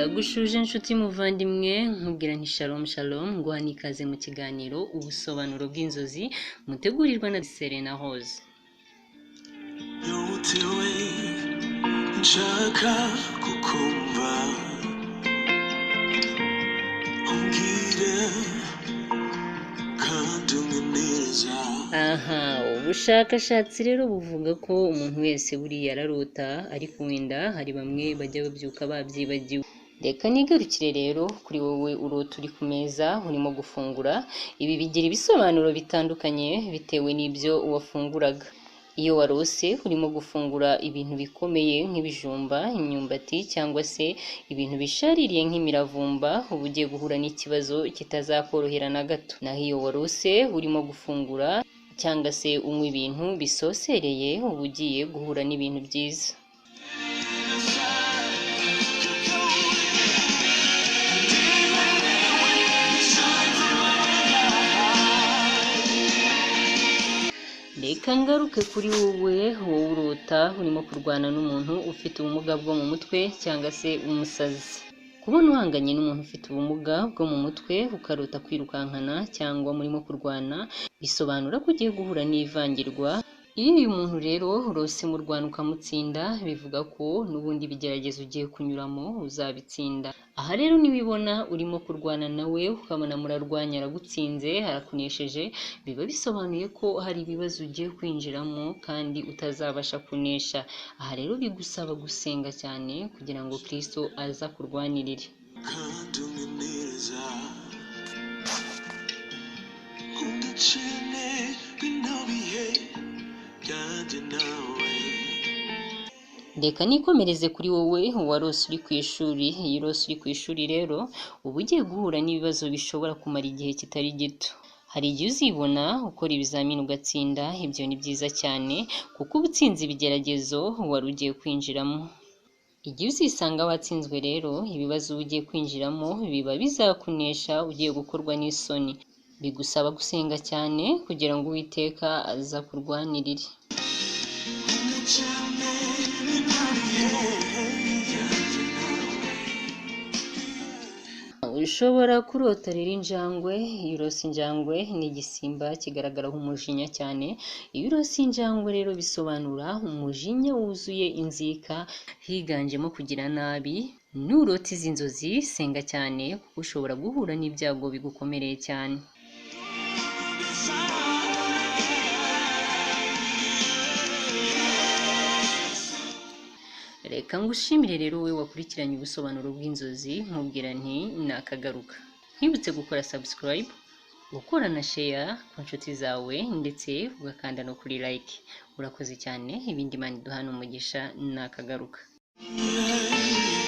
Ndagushuje inshuti muvandimwe nkubwira nti shalom shalom nguhana ikaze mu kiganiro ubusobanuro bw'inzozi mutegurirwa na Serena Rose. nshaka kukumva umbwire kandi unyemereza. Ubushakashatsi rero buvuga ko umuntu wese buriya ararota, ariko wenda hari bamwe bajya babyuka babyibagiwe. Reka nigarukire rero kuri wowe urota uri ku meza urimo gufungura. Ibi bigira ibisobanuro bitandukanye bitewe n'ibyo wafunguraga. Iyo warose urimo gufungura ibintu bikomeye nk'ibijumba, imyumbati cyangwa se ibintu bishaririye nk'imiravumba, uba ugiye guhura n'ikibazo kitazakorohera na gato. Naho iyo warose urimo gufungura cyangwa se unywa ibintu bisosereye, uba ugiye guhura n'ibintu byiza. Reka ngaruke kuri wowe urota urimo kurwana n'umuntu ufite ubumuga bwo mu mutwe cyangwa se umusazi. Kubona uhanganye n'umuntu ufite ubumuga bwo mu mutwe ukarota kwirukankana cyangwa murimo kurwana, bisobanura ko ugiye guhura n'ivangirwa. Iyo uyu muntu rero urose murwana ukamutsinda, bivuga ko n'ubundi bigeragezo ugiye kunyuramo uzabitsinda. Aha rero niwibona urimo kurwana nawe ukabona murarwanya aragutsinze, arakunesheje, biba bisobanuye ko hari ibibazo ugiye kwinjiramo kandi utazabasha kunesha. Aha rero bigusaba gusenga cyane kugira ngo Kristo aza kurwanirire. kandi unyemereza undacine bino bihe byanjye nawe. Reka nikomereze kuri wowe warose uri ku ishuri. Iyo urose uri ku ishuri rero uba ugiye guhura n'ibibazo bishobora kumara igihe kitari gito. Hari igihe uzibona ukora ibizamini ugatsinda, ibyo ni byiza cyane kuko uba utsinze ibigeragezo wari ugiye kwinjiramo. Igihe uzisanga watsinzwe rero, ibibazo uba ugiye kwinjiramo biba bizakunesha, ugiye gukorwa n'isoni. Bigusaba gusenga cyane kugira ngo Uwiteka aza kurwanirire. Ushobora kurota rero injangwe. Iyo urose injangwe ni igisimba kigaragaraho umujinya cyane. Iyo urose injangwe rero bisobanura umujinya wuzuye inzika, higanjemo kugira nabi. Nurota izi nzozi senga cyane kuko ushobora guhura n'ibyago bigukomereye cyane. Reka ngushimire rero wowe wakurikiranye ubusobanuro bw'inzozi, nkubwira nti nakagaruka. Nkwibutse gukora subscribe, gukora na share ku nshuti zawe, ndetse ugakanda no kuri like. Urakoze cyane, ibindi Imana iduhana umugisha, nakagaruka. Yeah.